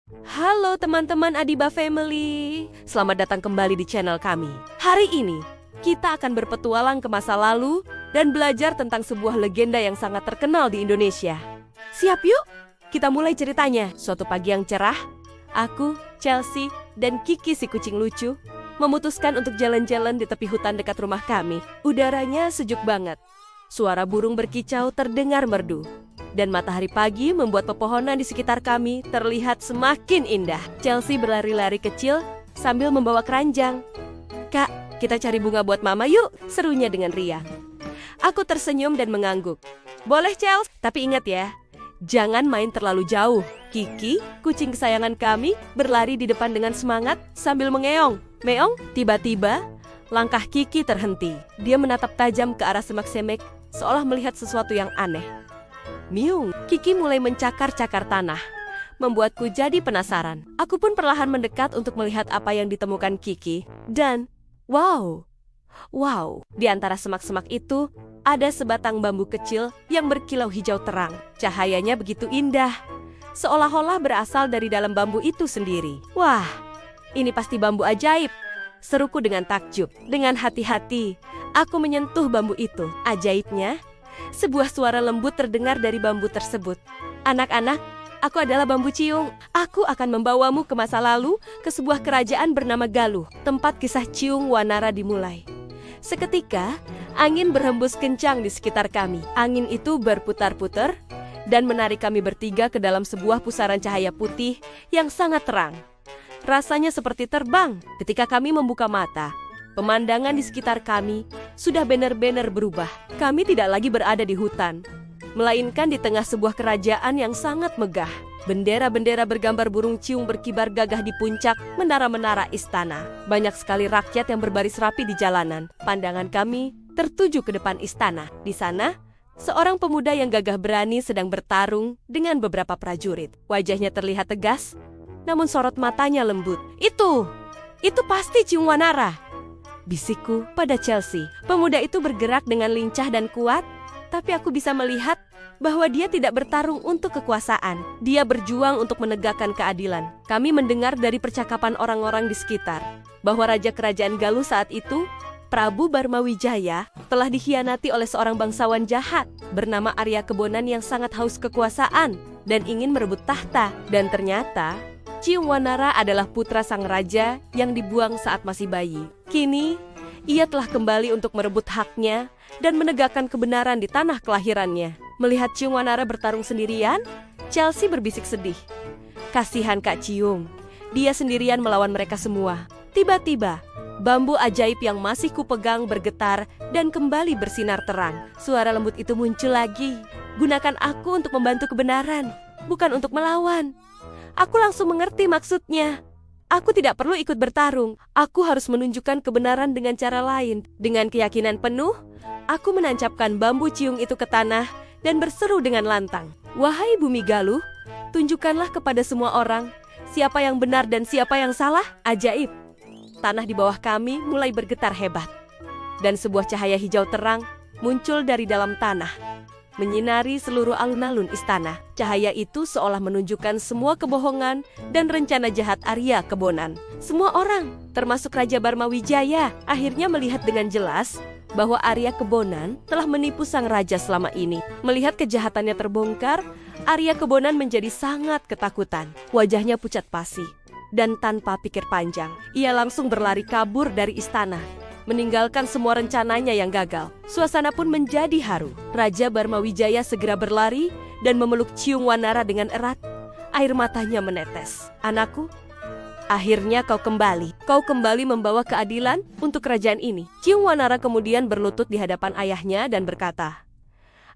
Halo teman-teman Adiba Family, selamat datang kembali di channel kami. Hari ini, kita akan berpetualang ke masa lalu dan belajar tentang sebuah legenda yang sangat terkenal di Indonesia. Siap yuk? Kita mulai ceritanya. Suatu pagi yang cerah, aku, Chelsea, dan Kiki si kucing lucu memutuskan untuk jalan-jalan di tepi hutan dekat rumah kami. Udaranya sejuk banget. Suara burung berkicau terdengar merdu. Dan matahari pagi membuat pepohonan di sekitar kami terlihat semakin indah. Chelsea berlari-lari kecil sambil membawa keranjang. "Kak, kita cari bunga buat Mama yuk," serunya dengan riang. Aku tersenyum dan mengangguk. "Boleh, Chelsea, tapi ingat ya, jangan main terlalu jauh." Kiki, kucing kesayangan kami, berlari di depan dengan semangat sambil mengeong. Meong, tiba-tiba langkah Kiki terhenti. Dia menatap tajam ke arah semak-semek, seolah melihat sesuatu yang aneh. Miung, Kiki mulai mencakar-cakar tanah, membuatku jadi penasaran. Aku pun perlahan mendekat untuk melihat apa yang ditemukan Kiki. Dan, wow, di antara semak-semak itu, ada sebatang bambu kecil yang berkilau hijau terang. Cahayanya begitu indah, seolah-olah berasal dari dalam bambu itu sendiri. "Wah, ini pasti bambu ajaib," seruku dengan takjub. Dengan hati-hati, aku menyentuh bambu itu. Ajaibnya, sebuah suara lembut terdengar dari bambu tersebut. "Anak-anak, aku adalah Bambu Ciung. Aku akan membawamu ke masa lalu, ke sebuah kerajaan bernama Galuh, tempat kisah Ciung Wanara dimulai." Seketika, angin berhembus kencang di sekitar kami. Angin itu berputar-putar dan menarik kami bertiga ke dalam sebuah pusaran cahaya putih yang sangat terang. Rasanya seperti terbang. Ketika kami membuka mata, pemandangan di sekitar kami sudah benar-benar berubah. Kami tidak lagi berada di hutan, melainkan di tengah sebuah kerajaan yang sangat megah. Bendera-bendera bergambar burung ciung berkibar gagah di puncak menara-menara istana. Banyak sekali rakyat yang berbaris rapi di jalanan. Pandangan kami tertuju ke depan istana. Di sana, seorang pemuda yang gagah berani sedang bertarung dengan beberapa prajurit. Wajahnya terlihat tegas, namun sorot matanya lembut. Itu pasti Ciung Wanara," bisikku pada Chelsea. Pemuda itu bergerak dengan lincah dan kuat, tapi aku bisa melihat bahwa dia tidak bertarung untuk kekuasaan. Dia berjuang untuk menegakkan keadilan. Kami mendengar dari percakapan orang-orang di sekitar bahwa raja kerajaan Galuh saat itu, Prabu Barmawijaya, telah dikhianati oleh seorang bangsawan jahat bernama Arya Kebonan yang sangat haus kekuasaan dan ingin merebut tahta. Dan ternyata Ciung Wanara adalah putra sang raja yang dibuang saat masih bayi. Kini, ia telah kembali untuk merebut haknya dan menegakkan kebenaran di tanah kelahirannya. Melihat Ciung Wanara bertarung sendirian, Chelsea berbisik sedih. "Kasihan Kak Ciung, dia sendirian melawan mereka semua." Tiba-tiba, bambu ajaib yang masih kupegang bergetar dan kembali bersinar terang. Suara lembut itu muncul lagi. "Gunakan aku untuk membantu kebenaran, bukan untuk melawan." Aku langsung mengerti maksudnya. Aku tidak perlu ikut bertarung. Aku harus menunjukkan kebenaran dengan cara lain. Dengan keyakinan penuh, aku menancapkan bambu ciung itu ke tanah dan berseru dengan lantang. "Wahai bumi Galuh, tunjukkanlah kepada semua orang siapa yang benar dan siapa yang salah." Ajaib. Tanah di bawah kami mulai bergetar hebat. Dan sebuah cahaya hijau terang muncul dari dalam tanah, menyinari seluruh alun-alun istana. Cahaya itu seolah menunjukkan semua kebohongan dan rencana jahat Arya Kebonan. Semua orang, termasuk Raja Barmawijaya, akhirnya melihat dengan jelas bahwa Arya Kebonan telah menipu sang raja selama ini. Melihat kejahatannya terbongkar, Arya Kebonan menjadi sangat ketakutan. Wajahnya pucat pasi, dan tanpa pikir panjang, ia langsung berlari kabur dari istana, meninggalkan semua rencananya yang gagal. Suasana pun menjadi haru. Raja Barmawijaya segera berlari dan memeluk Ciung Wanara dengan erat. Air matanya menetes. "Anakku, akhirnya kau kembali. Kau kembali membawa keadilan untuk kerajaan ini." Ciung Wanara kemudian berlutut di hadapan ayahnya dan berkata,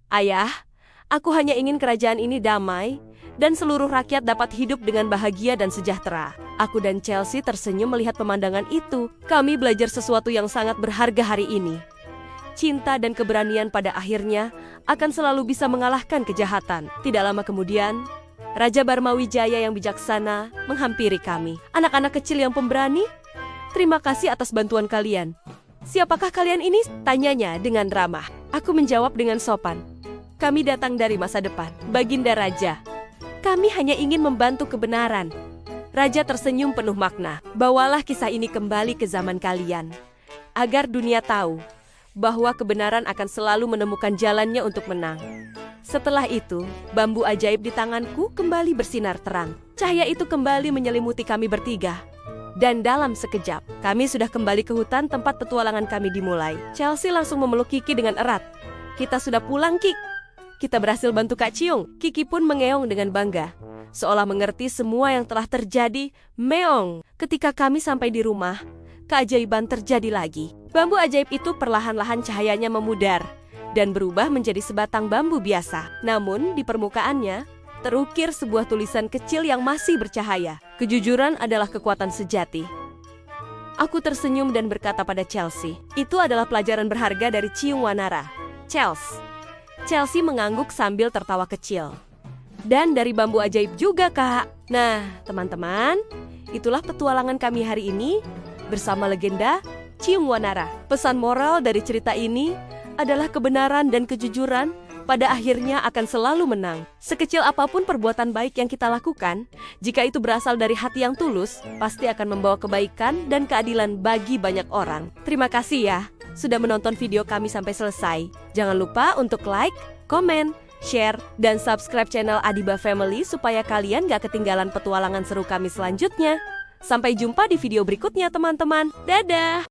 "Ayah, aku hanya ingin kerajaan ini damai dan seluruh rakyat dapat hidup dengan bahagia dan sejahtera." Aku dan Chelsea tersenyum melihat pemandangan itu. Kami belajar sesuatu yang sangat berharga hari ini. Cinta dan keberanian pada akhirnya akan selalu bisa mengalahkan kejahatan. Tidak lama kemudian, Raja Barmawijaya yang bijaksana menghampiri kami. "Anak-anak kecil yang pemberani, terima kasih atas bantuan kalian. Siapakah kalian ini?" tanyanya dengan ramah. Aku menjawab dengan sopan, "Kami datang dari masa depan, Baginda Raja. Kami hanya ingin membantu kebenaran." Raja tersenyum penuh makna. Bawalah kisah ini kembali ke zaman kalian, agar dunia tahu bahwa kebenaran akan selalu menemukan jalannya untuk menang. Setelah itu, bambu ajaib di tanganku kembali bersinar terang. Cahaya itu kembali menyelimuti kami bertiga. Dan dalam sekejap, kami sudah kembali ke hutan tempat petualangan kami dimulai. Chelsea langsung memeluk Kiki dengan erat. Kita sudah pulang, Kik. Kita berhasil bantu Kak Ciung. Kiki pun mengeong dengan bangga, seolah mengerti semua yang telah terjadi. Meong. Ketika kami sampai di rumah, keajaiban terjadi lagi. Bambu ajaib itu perlahan-lahan cahayanya memudar dan berubah menjadi sebatang bambu biasa. Namun di permukaannya terukir sebuah tulisan kecil yang masih bercahaya. Kejujuran adalah kekuatan sejati. Aku tersenyum dan berkata pada Chelsea, itu adalah pelajaran berharga dari Ciung Wanara. Chelsea mengangguk sambil tertawa kecil. Dan dari bambu ajaib juga, Kak. Nah, teman-teman, itulah petualangan kami hari ini bersama legenda Ciung Wanara. Pesan moral dari cerita ini adalah kebenaran dan kejujuran pada akhirnya akan selalu menang. Sekecil apapun perbuatan baik yang kita lakukan, jika itu berasal dari hati yang tulus, pasti akan membawa kebaikan dan keadilan bagi banyak orang. Terima kasih ya, sudah menonton video kami sampai selesai. Jangan lupa untuk like, komen, share, dan subscribe channel Adiba Family supaya kalian gak ketinggalan petualangan seru kami selanjutnya. Sampai jumpa di video berikutnya teman-teman. Dadah!